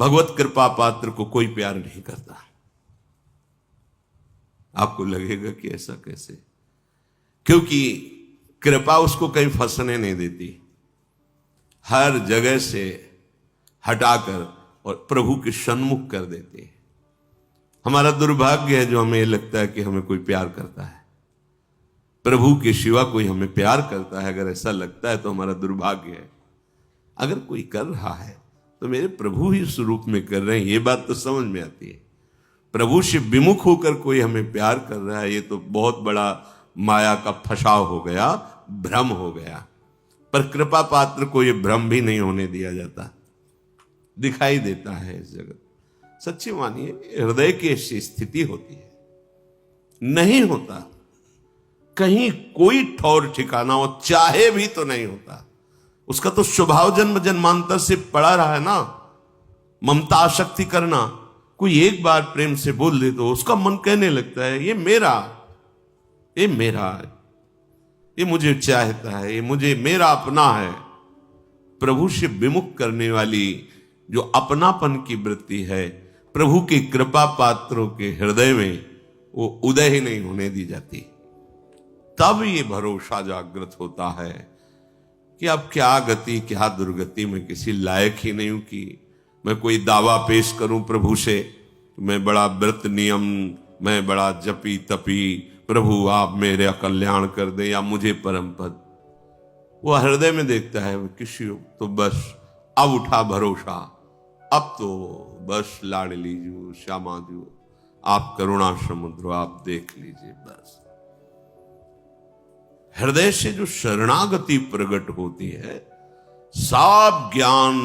भगवत कृपा पात्र को कोई प्यार नहीं करता। आपको लगेगा कि ऐसा कैसे? क्योंकि कृपा उसको कहीं फंसने नहीं देती, हर जगह से हटाकर और प्रभु के सन्मुख कर देती है। हमारा दुर्भाग्य है जो हमें लगता है कि हमें कोई प्यार करता है, प्रभु के सिवा कोई हमें प्यार करता है। अगर ऐसा लगता है तो हमारा दुर्भाग्य है। अगर कोई कर रहा है तो मेरे प्रभु ही स्वरूप में कर रहे हैं, ये बात तो समझ में आती है। प्रभु से विमुख होकर कोई हमें प्यार कर रहा है, ये तो बहुत बड़ा माया का फसाव हो गया, भ्रम हो गया। पर कृपा पात्र को यह भ्रम भी नहीं होने दिया जाता, दिखाई देता है इस जगत। सच्ची मानिए, हृदय की ऐसी स्थिति होती है, नहीं होता कहीं कोई ठौर ठिकाना हो, चाहे भी तो नहीं होता। उसका तो स्वभाव जन्म जन्मांतर से पड़ा रहा है ना, ममता आसक्ति करना। कोई एक बार प्रेम से बोल दे तो उसका मन कहने लगता है ये मेरा, ये मेरा, ये मुझे चाहता है, ये मुझे मेरा अपना है। प्रभु से विमुख करने वाली जो अपनापन की वृत्ति है, प्रभु की कृपा पात्रों के हृदय में वो उदय ही नहीं होने दी जाती। तब ये भरोसा जागृत होता है कि अब क्या गति क्या दुर्गति, मैं किसी लायक ही नहीं हूं कि मैं कोई दावा पेश करूं प्रभु से, मैं बड़ा व्रत नियम, मैं बड़ा जपी तपी, प्रभु आप मेरा कल्याण कर दे या मुझे परम पद। वो हृदय में देखता है किसी तो बस अब उठा भरोसा, अब तो बस लाडली जी श्यामा जी आप करुणा समुद्र आप देख लीजिए। बस हृदय से जो शरणागति प्रकट होती है, सब ज्ञान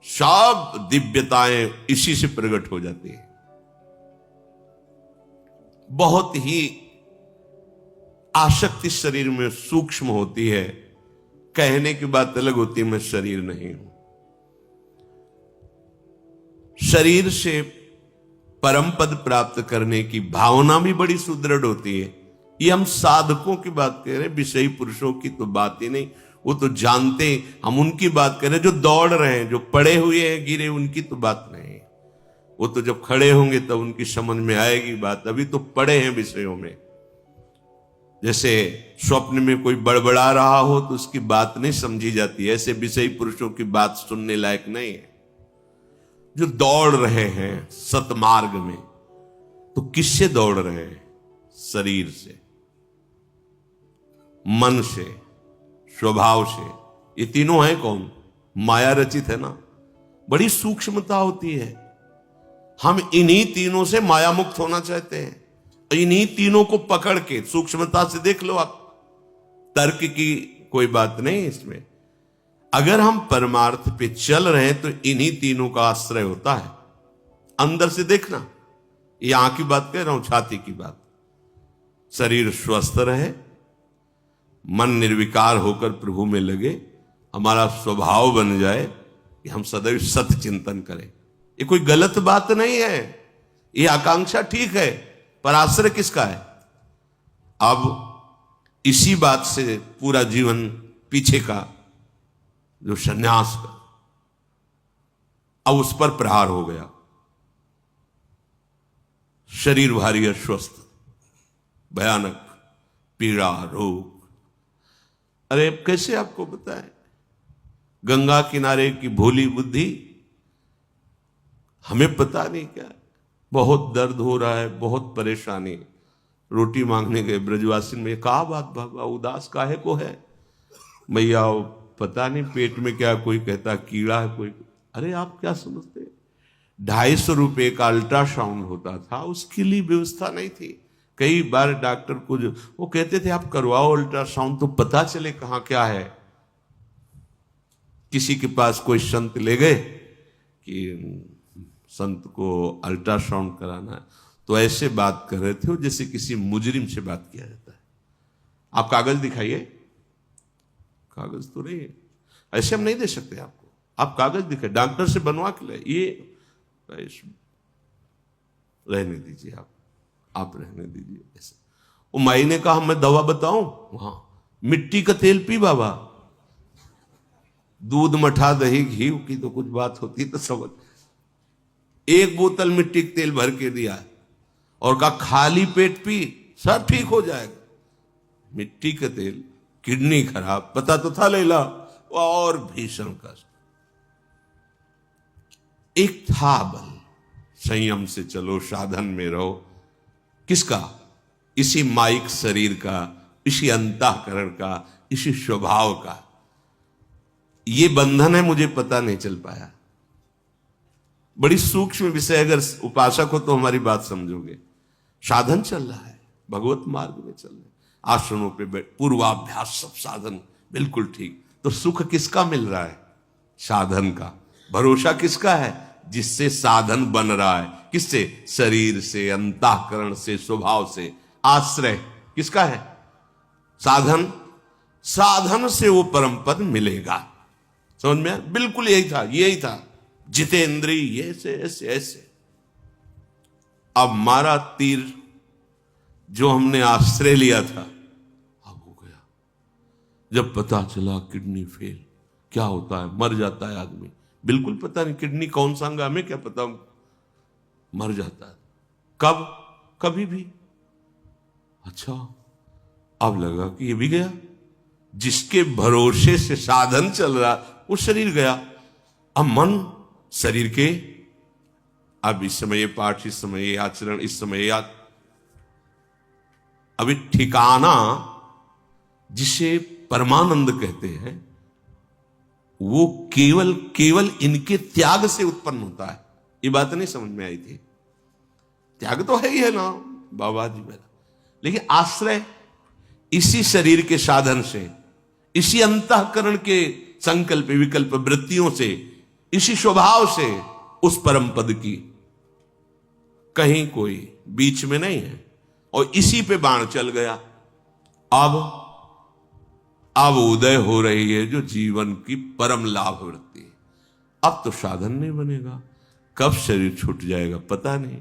सब दिव्यताएं इसी से प्रकट हो जाती है। बहुत ही आसक्ति शरीर में सूक्ष्म होती है, कहने की बात अलग होती है, मैं शरीर नहीं हूं। शरीर से परम पद प्राप्त करने की भावना भी बड़ी सुदृढ़ होती है। ये हम साधकों की बात कह रहे हैं, विषयी पुरुषों की तो बात ही नहीं, वो तो जानते, हम उनकी बात कर रहे हैं जो दौड़ रहे हैं, जो पड़े हुए हैं गिरे, उनकी तो बात नहीं। वो तो जब खड़े होंगे तब उनकी समझ में आएगी बात, अभी तो पड़े हैं विषयों में। जैसे स्वप्न में कोई बड़बड़ा रहा हो तो उसकी बात नहीं समझी जाती, ऐसे विषयी पुरुषों की बात सुनने लायक नहीं है। जो दौड़ रहे हैं सतमार्ग में, तो किससे दौड़ रहे हैं? शरीर से, मन से, स्वभाव से। ये तीनों हैं कौन? माया रचित है ना। बड़ी सूक्ष्मता होती है। हम इन्हीं तीनों से माया मुक्त होना चाहते हैं, इन्हीं तीनों को पकड़ के सूक्ष्मता से देख लो आप। तर्क की कोई बात नहीं इसमें। अगर हम परमार्थ पे चल रहे हैं तो इन्हीं तीनों का आश्रय होता है। अंदर से देखना, ये आंख की बात कह रहा हूं, छाती की बात। शरीर स्वस्थ रहे, मन निर्विकार होकर प्रभु में लगे, हमारा स्वभाव बन जाए कि हम सदैव सत्य चिंतन करें। ये कोई गलत बात नहीं है, ये आकांक्षा ठीक है, पर आश्रय किसका है? अब इसी बात से पूरा जीवन पीछे का जो संन्यास का, अब उस पर प्रहार हो गया। शरीर भारी अस्वस्थ, भयानक पीड़ा, रोग। अरे कैसे आपको बताएं? गंगा किनारे की भोली बुद्धि, हमें पता नहीं क्या, बहुत दर्द हो रहा है, बहुत परेशानी। रोटी मांगने गए ब्रजवासी में, कहा बात बाबा उदास काहे को है? भैया पता नहीं पेट में क्या, कोई कहता कीड़ा है, कोई। अरे आप क्या समझते, 250 रुपए का अल्ट्रासाउंड होता था, उसके लिए व्यवस्था नहीं थी। कई बार डॉक्टर को जो वो कहते थे आप करवाओ अल्ट्रासाउंड तो पता चले कहां क्या है। किसी के पास कोई संत ले गए कि संत को अल्ट्रासाउंड कराना है, तो ऐसे बात कर रहे थे जैसे किसी मुजरिम से बात किया जाता है। आप कागज दिखाइए, कागज तो नहीं है, ऐसे हम नहीं दे सकते आपको, आप कागज दिखाए, डॉक्टर से बनवा के ले। ये रहने दीजिए, आप रहने दीजिए। ऐसे वो माई ने कहा मैं दवा बताऊं, वहां मिट्टी का तेल पी बाबा, दूध मठा दही घी की तो कुछ बात होती तो समझ। एक बोतल मिट्टी का तेल भर के दिया और कहा खाली पेट पी, सब ठीक हो जाएगा। मिट्टी का तेल, किडनी खराब, पता तो था लैला, और भीषण कष्ट। एक था बल, संयम से चलो, साधन में रहो। किसका? इसी माइक शरीर का, इसी अंतःकरण का, इसी स्वभाव का। ये बंधन है, मुझे पता नहीं चल पाया। बड़ी सूक्ष्म विषय, अगर उपासक हो तो हमारी बात समझोगे। साधन चल रहा है, भगवत मार्ग में चल रहे, आसनों पे बैठ, पूर्वाभ्यास, सब साधन बिल्कुल ठीक। तो सुख किसका मिल रहा है? साधन का। भरोसा किसका है? जिससे साधन बन रहा है। किससे? शरीर से, अंतःकरण से, स्वभाव से। आश्रय किसका है? साधन। साधन से वो परम पद मिलेगा। समझ में आया? बिल्कुल यही था, यही था। जितेंद्रिय ऐसे ऐसे ऐसे। अब मारा तीर जो हमने आश्रय लिया था, अब हो गया। जब पता चला किडनी फेल, क्या होता है? मर जाता है आदमी। बिल्कुल पता नहीं किडनी कौन सा अंग, हमें क्या पता, मर जाता है। कब? कभी भी। अच्छा, अब लगा कि ये भी गया। जिसके भरोसे से साधन चल रहा, वो शरीर गया। अब मन शरीर के, अब इस समय ये पाठ, इस समय ये आचरण, इस समय ये अभी ठिकाना जिसे परमानंद कहते हैं, वो केवल केवल इनके त्याग से उत्पन्न होता है। ये बात नहीं समझ में आई थी? त्याग तो है ही है ना बाबा जी मेरा, लेकिन आश्रय इसी शरीर के साधन से, इसी अंतःकरण के संकल्प विकल्प वृत्तियों से, इसी स्वभाव से उस परम पद की कहीं कोई बीच में नहीं है। और इसी पे बाण चल गया। अब उदय हो रही है जो जीवन की परम लाभ वृत्ति। अब तो साधन नहीं बनेगा। कब शरीर छूट जाएगा पता नहीं,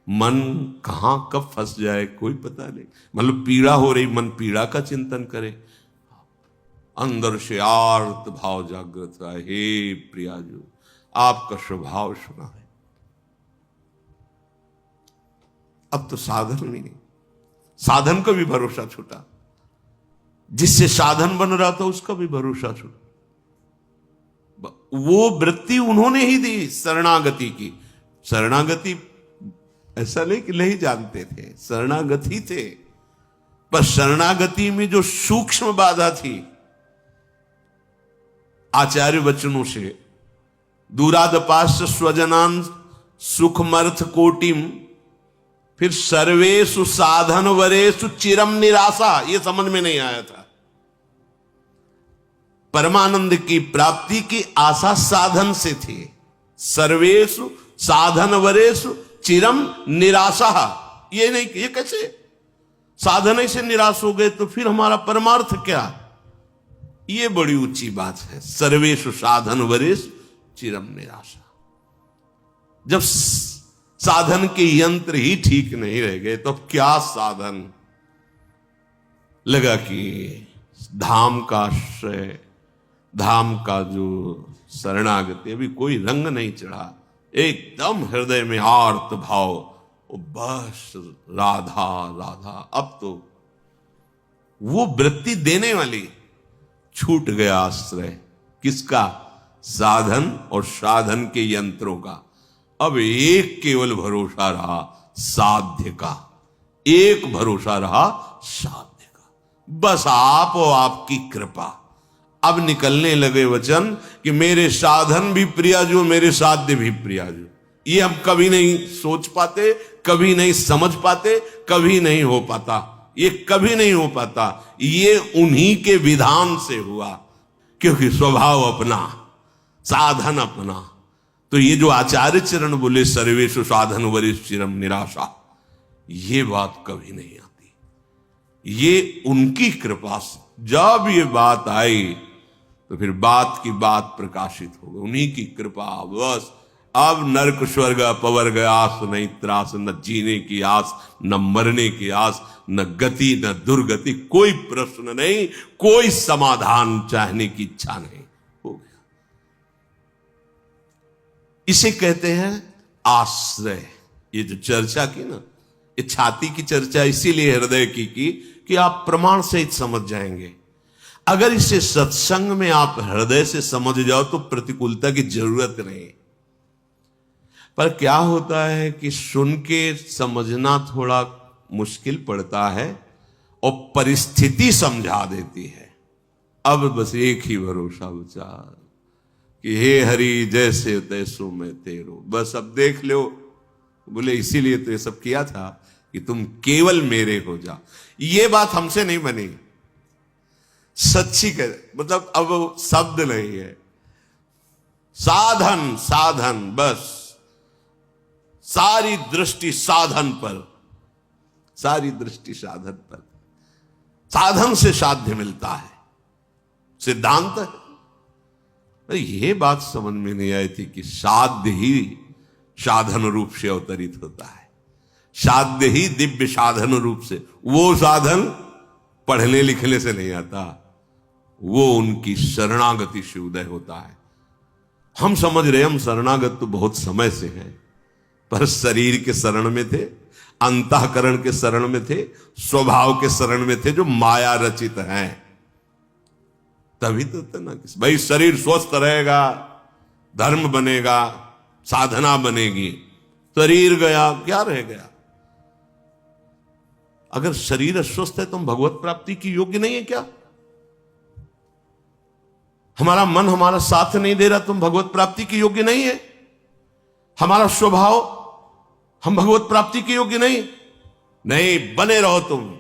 मन कहां कब फंस जाए कोई पता नहीं। मतलब पीड़ा हो रही, मन पीड़ा का चिंतन करे, अंदर से आर्त भाव जागृत रहा, हे प्रियाजू आपका स्वभाव सुना है। अब तो साधन नहीं, साधन का भी भरोसा छूटा। जिससे साधन बन रहा था उसका भी भरोसा छूटा। वो वृत्ति उन्होंने ही दी शरणागति की। शरणागति ऐसा नहीं कि नहीं जानते थे, शरणागति थे, पर शरणागति में जो सूक्ष्म बाधा थी, आचार्य वचनों से, दूरादपास्य स्वजनान सुखमर्थ कोटिम, फिर सर्वेषु साधन वरेषु चिरम निराशा, यह समझ में नहीं आया था। परमानंद की प्राप्ति की आशा साधन से थी। सर्वेषु साधन वरेषु चिरम निराशा, ये नहीं, ये कैसे? साधन से निराश हो गए तो फिर हमारा परमार्थ क्या? ये बड़ी ऊंची बात है। सर्वेषु साधन वरेषु चिरम निराशा। जब साधन के यंत्र ही ठीक नहीं रह गए तो क्या साधन? लगा कि धाम का आश्रय, धाम का जो शरणागति, अभी कोई रंग नहीं चढ़ा, एकदम हृदय में आर्त भाव, ओ बस राधा राधा। अब तो वो वृत्ति देने वाली छूट गया आश्रय। किसका? साधन और साधन के यंत्रों का। अब एक केवल भरोसा रहा साध्य का, एक भरोसा रहा साध्य का। बस आप और आपकी कृपा। अब निकलने लगे वचन कि मेरे साधन भी प्रियाजू, मेरे साध्य भी प्रियाजू। ये हम कभी नहीं सोच पाते, कभी नहीं समझ पाते, कभी नहीं हो पाता। ये कभी नहीं हो पाता। ये उन्हीं के विधान से हुआ, क्योंकि स्वभाव अपना, साधन अपना। तो ये जो आचार्य चरण बोले सर्वेषु साधन वरेषु चिरम निराशा, ये बात कभी नहीं आती। ये उनकी कृपा से जब ये बात आई तो फिर बात की बात प्रकाशित हो गई, उन्हीं की कृपा। बस अब नरक स्वर्ग अपवर्ग आस नहीं त्रास, न जीने की आस, न मरने की आस, न गति न दुर्गति, कोई प्रश्न नहीं, कोई समाधान चाहने की इच्छा नहीं, हो गया। इसे कहते हैं आश्रय। ये जो चर्चा की ना, ये छाती की चर्चा इसीलिए हृदय की कि आप प्रमाण सहित समझ जाएंगे। अगर इसे सत्संग में आप हृदय से समझ जाओ तो प्रतिकूलता की जरूरत नहीं। पर क्या होता है कि सुन के समझना थोड़ा मुश्किल पड़ता है और परिस्थिति समझा देती है। अब बस एक ही भरोसा बचा कि हे हरि जैसे तैसो मैं तेरो, बस अब देख लो। बोले इसीलिए तो ये सब किया था कि तुम केवल मेरे हो जा। ये बात हमसे नहीं बनी, सच्ची कर, मतलब अब शब्द नहीं है, साधन साधन, बस सारी दृष्टि साधन पर, सारी दृष्टि साधन पर। साधन से साध्य मिलता है, सिद्धांत है। अरे ये बात समझ में नहीं आई थी कि साध्य ही साधन रूप से अवतरित होता है, साध्य ही दिव्य साधन रूप से। वो साधन पढ़ने लिखने से नहीं आता, वो उनकी शरणागति से उदय होता है। हम समझ रहे हम शरणागत तो बहुत समय से हैं, पर शरीर के शरण में थे, अंतःकरण के शरण में थे, स्वभाव के शरण में थे, जो माया रचित हैं। तभी तो ना कि भाई शरीर स्वस्थ रहेगा, धर्म बनेगा, साधना बनेगी। शरीर गया क्या रह गया? अगर शरीर अस्वस्थ है तो हम भगवत प्राप्ति की योग्य नहीं है क्या? हमारा मन हमारा साथ नहीं दे रहा, तुम भगवत प्राप्ति की योग्य नहीं है। हमारा स्वभाव, हम भगवत प्राप्ति के योग्य नहीं। बने रहो, तुम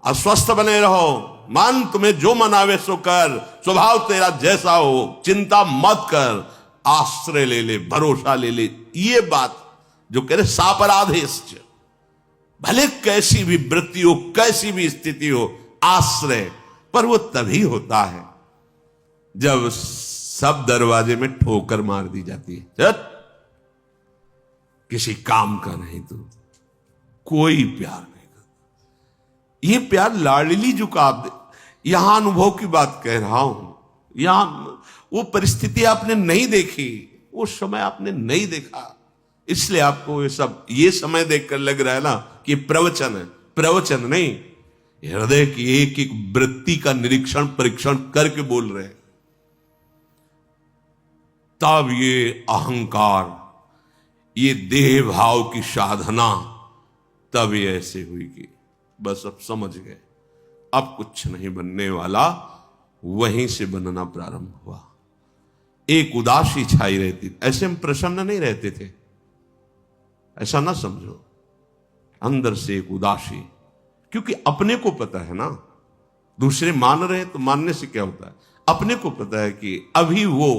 अस्वस्थ बने रहो, मन तुम्हें जो मनावे सो कर, स्वभाव तेरा जैसा हो, चिंता मत कर, आश्रय ले ले, भरोसा ले ले। ये बात जो कह रहे सापराधेश्च, भले कैसी भी वृत्ति हो, कैसी भी स्थिति हो, आश्रय। पर वो तभी होता है जब सब दरवाजे में ठोकर मार दी जाती है। किसी काम का नहीं तो कोई प्यार नहीं करता। ये प्यार लाडली जो का यहां अनुभव की बात कह रहा हूं, यहां वो परिस्थिति आपने नहीं देखी, वो समय आपने नहीं देखा, इसलिए आपको ये समय देखकर लग रहा है ना कि प्रवचन है। प्रवचन नहीं, हृदय की एक एक वृत्ति का निरीक्षण परीक्षण करके बोल रहे हैं। तब ये अहंकार, ये देह भाव की साधना तब ये ऐसे हुई कि बस अब समझ गए अब कुछ नहीं बनने वाला। वहीं से बनना प्रारंभ हुआ। एक उदासी छाई रहती, ऐसे हम प्रसन्न नहीं रहते थे, ऐसा ना समझो। अंदर से एक उदासी, क्योंकि अपने को पता है ना, दूसरे मान रहे तो मानने से क्या होता है, अपने को पता है कि अभी वो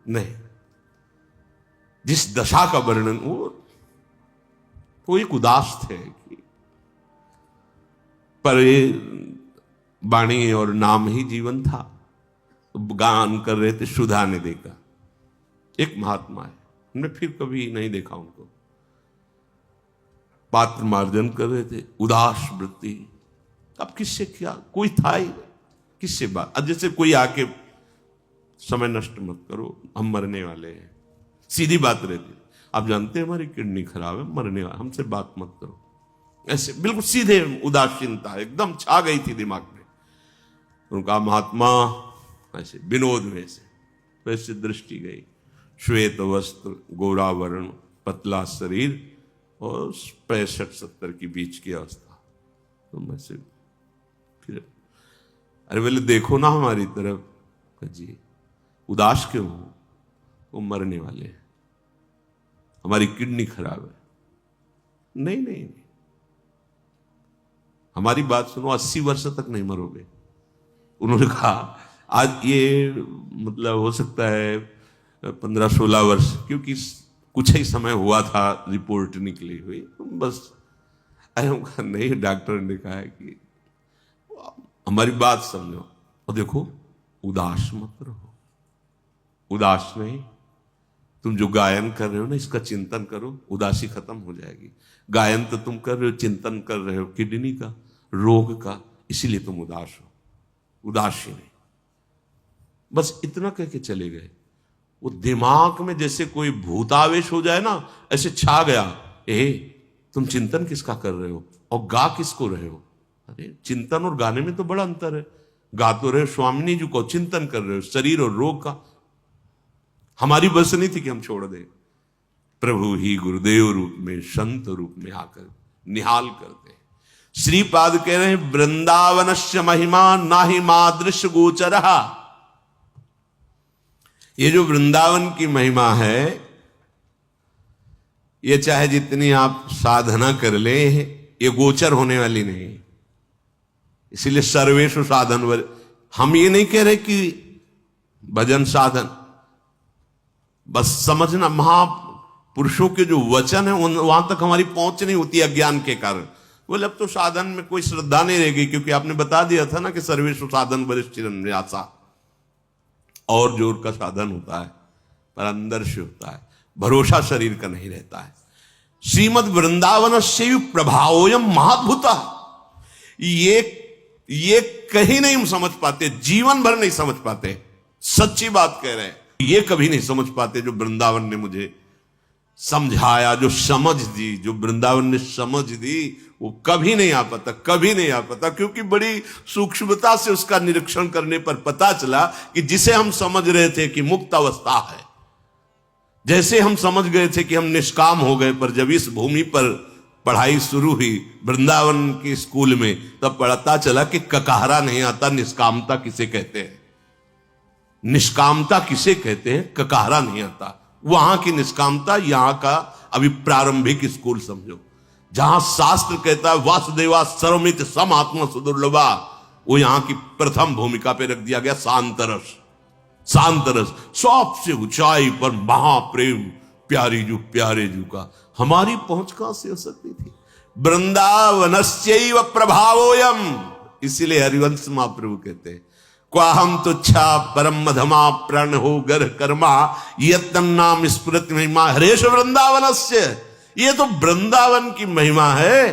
नहीं, जिस दशा का वर्णन, वो एक उदास थे। पर ये वाणी और नाम ही जीवन था। तो गान कर रहे थे सुधा ने देखा, एक महात्मा है, हमने फिर कभी नहीं देखा उनको। पात्र मार्जन कर रहे थे, उदास वृत्ति। अब किससे क्या, कोई था ही किससे बात। अब जैसे कोई आके समय नष्ट मत करो, हम मरने वाले हैं, सीधी बात रहती। आप जानते हैं हमारी किडनी खराब है, मरने वाले, हमसे बात मत करो। ऐसे बिल्कुल सीधे उदासीनता एकदम छा गई थी दिमाग में। उनका महात्मा ऐसे विनोद में से वैसे दृष्टि गई, श्वेत वस्त्र, गोरा वर्ण, पतला शरीर और 65-70 के बीच की अवस्था। तो मैं से फिर अरे बोले देखो ना हमारी तरफ। जी उदास क्यों हो? वो मरने वाले हैं, हमारी किडनी खराब है। नहीं नहीं नहीं, हमारी बात सुनो, 80 वर्ष तक नहीं मरोगे। उन्होंने कहा आज ये मतलब हो सकता है 15-16 वर्ष, क्योंकि कुछ ही समय हुआ था रिपोर्ट निकली हुई, बस। अरे कहा नहीं, डॉक्टर ने कहा है कि हमारी बात समझो और देखो, उदास मत रहो। उदास नहीं, तुम जो गायन कर रहे हो ना, इसका चिंतन करो, उदासी खत्म हो जाएगी। गायन तो तुम कर रहे हो, चिंतन कर रहे हो किडनी का, रोग का, इसीलिए तुम उदास हो, उदासी नहीं। बस इतना कह के चले गए। वो दिमाग में जैसे कोई भूतावेश हो जाए ना, ऐसे छा गया। तुम चिंतन किसका कर रहे हो और गा किसको रहे हो? अरे चिंतन और गाने में तो बड़ा अंतर है। गा तो रहे स्वामिनी जी को, चिंतन कर रहे हो शरीर और रोग का। हमारी बस नहीं थी कि हम छोड़ दें। प्रभु ही गुरुदेव रूप में, संत रूप में आकर निहाल करते हैं। श्रीपाद कह रहे हैं वृंदावनस्य महिमा नाहि मादृश्य गोचरहा। ये जो वृंदावन की महिमा है, ये चाहे जितनी आप साधना कर ले, ये गोचर होने वाली नहीं। इसीलिए सर्वेषु साधन, हम ये नहीं कह रहे कि भजन साधन, बस समझना महापुरुषों के जो वचन है वहां तक हमारी पहुंच नहीं होती अज्ञान के कारण। बोले अब तो साधन में कोई श्रद्धा नहीं रहेगी, क्योंकि आपने बता दिया था ना कि सर्वेषु साधन वरिष्ठ निराशा, और जोर का साधन होता है पर अंदर से होता है, भरोसा शरीर का नहीं रहता है। श्रीमद वृंदावन से प्रभावोयम महाद्भुता, ये कहीं नहीं हम समझ पाते, जीवन भर नहीं समझ पाते। सच्ची बात कह रहे हैं, ये कभी नहीं समझ पाते जो वृंदावन ने मुझे समझाया, जो समझ दी, जो वृंदावन ने समझ दी, वो कभी नहीं आ पाता, कभी नहीं आ पाता। क्योंकि बड़ी सूक्ष्मता से उसका निरीक्षण करने पर पता चला कि जिसे हम समझ रहे थे कि मुक्त अवस्था है, जैसे हम समझ गए थे कि हम निष्काम हो गए, पर जब इस भूमि पर पढ़ाई शुरू हुई वृंदावन के स्कूल में, तब पता चला कि ककाहरा नहीं आता, निष्कामता किसे कहते हैं, निष्कामता किसे कहते हैं, ककाहरा नहीं आता। वहां की निष्कामता यहां का अभी प्रारंभिक स्कूल समझो, जहां शास्त्र कहता है वासुदेवा सर्वमित सम आत्मा सुदुर्लभा, वो यहां की प्रथम भूमिका पे रख दिया गया शांतरस। शांतरस सबसे ऊंचाई पर महाप्रेम, प्यारी जू प्यारे जू का, हमारी पहुंच कहां से हो सकती थी। वृंदावनस्यैव प्रभावोयम, इसीलिए हरिवंश महाप्रभु कहते हैं क्वाहम तुच्छा परम मधमा प्रण हो गर कर्मा यत्तन्नाम स्फुरति महिमा हरेश वृंदावनस्य। ये तो वृंदावन की महिमा है,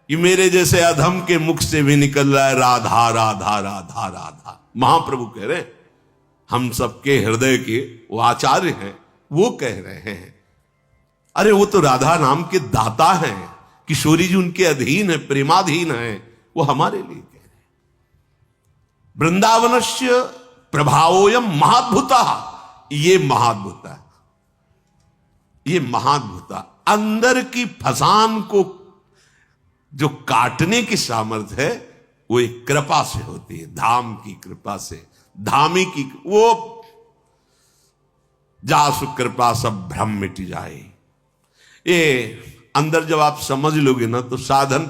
ये मेरे जैसे अधम के मुख से भी निकल रहा है राधा राधा राधा राधा। महाप्रभु कह रहे हैं, हम सबके हृदय के वो आचार्य हैं, वो कह रहे हैं। अरे वो तो राधा नाम के दाता हैं, किशोरी जी उनके अधीन है, प्रेमाधीन है, वो हमारे लिए कह रहे हैं। वृंदावनस्य प्रभावोयम महाद्भुता, ये महाद्भुता, ये महाद्भुता अंदर की फसान को जो काटने की सामर्थ्य है वो एक कृपा से होती है, धाम की कृपा से, धामी की, वो जासु कृपा सब भ्रम मिट जाए। ये अंदर जब आप समझ लोगे ना तो साधन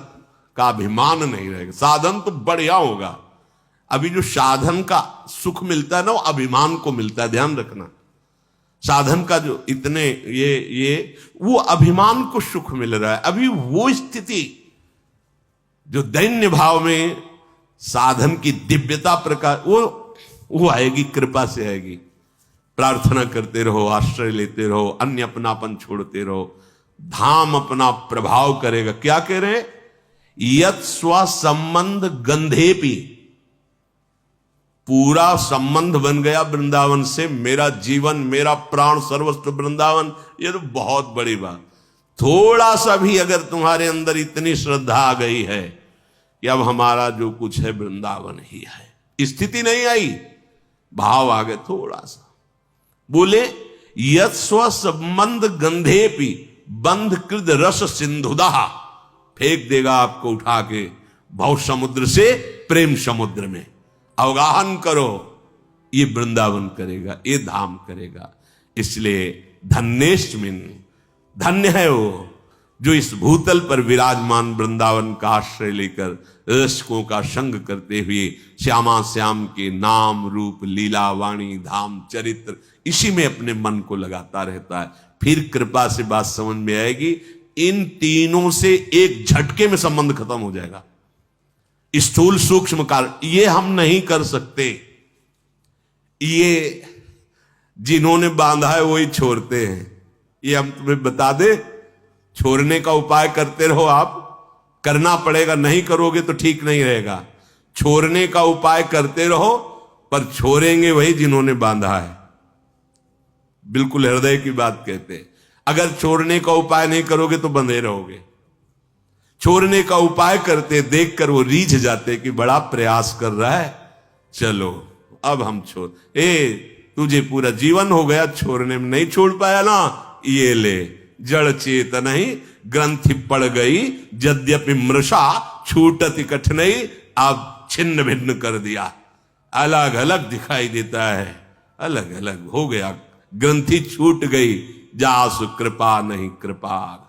का अभिमान नहीं रहेगा, साधन तो बढ़िया होगा। अभी जो साधन का सुख मिलता है ना वो अभिमान को मिलता है, ध्यान रखना। साधन का जो इतने ये वो अभिमान को सुख मिल रहा है। अभी वो स्थिति जो दैन्य भाव में साधन की दिव्यता प्रकार वो आएगी, कृपा से आएगी। प्रार्थना करते रहो, आश्रय लेते रहो, अन्य अपनापन छोड़ते रहो, धाम अपना प्रभाव करेगा। क्या कह रहे हैं? यत स्व संबंध गंधेपी, पूरा संबंध बन गया वृंदावन से, मेरा जीवन, मेरा प्राण सर्वस्व वृंदावन। ये तो बहुत बड़ी बात। थोड़ा सा भी अगर तुम्हारे अंदर इतनी श्रद्धा आ गई है कि अब हमारा जो कुछ है वृंदावन ही है, स्थिति नहीं आई, भाव आ गए थोड़ा सा, बोले यत स्व संबंध गंधेपी बंध कृद रस सिंधुदा, फेंक देगा आपको उठा के भव समुद्र से प्रेम समुद्र में। अवगाहन करो, ये वृंदावन करेगा, ये धाम करेगा। इसलिए धन्येष्मिन, धन्य है वो जो इस भूतल पर विराजमान वृंदावन का आश्रय लेकर रसकों का संग करते हुए श्यामा श्याम के नाम रूप लीला वाणी धाम चरित्र इसी में अपने मन को लगाता रहता है। फिर कृपा से बात समझ में आएगी, इन तीनों से एक झटके में संबंध खत्म हो जाएगा। स्थूल सूक्ष्म कारण ये हम नहीं कर सकते, ये जिन्होंने बांधा है वही छोड़ते हैं। ये हम तुम्हें बता दे, छोड़ने का उपाय करते रहो, आप करना पड़ेगा, नहीं करोगे तो ठीक नहीं रहेगा। छोड़ने का उपाय करते रहो, पर छोड़ेंगे वही जिन्होंने बांधा है। बिल्कुल हृदय की बात कहते हैं। अगर छोड़ने का उपाय नहीं करोगे तो बंधे रहोगे। छोड़ने का उपाय करते देखकर वो रीझ जाते कि बड़ा प्रयास कर रहा है, चलो अब हम छोड़। तुझे पूरा जीवन हो गया छोड़ने में, नहीं छोड़ पाया ना, ये ले, जड़ चेतन ही ग्रंथि पड़ गई, यद्यपि मृषा छूटत कठिनाई, अब छिन्न भिन्न कर दिया। अलग अलग दिखाई देता है, अलग अलग हो गया, ग्रंथि छूट गई, जासु कृपा नहीं कृपा।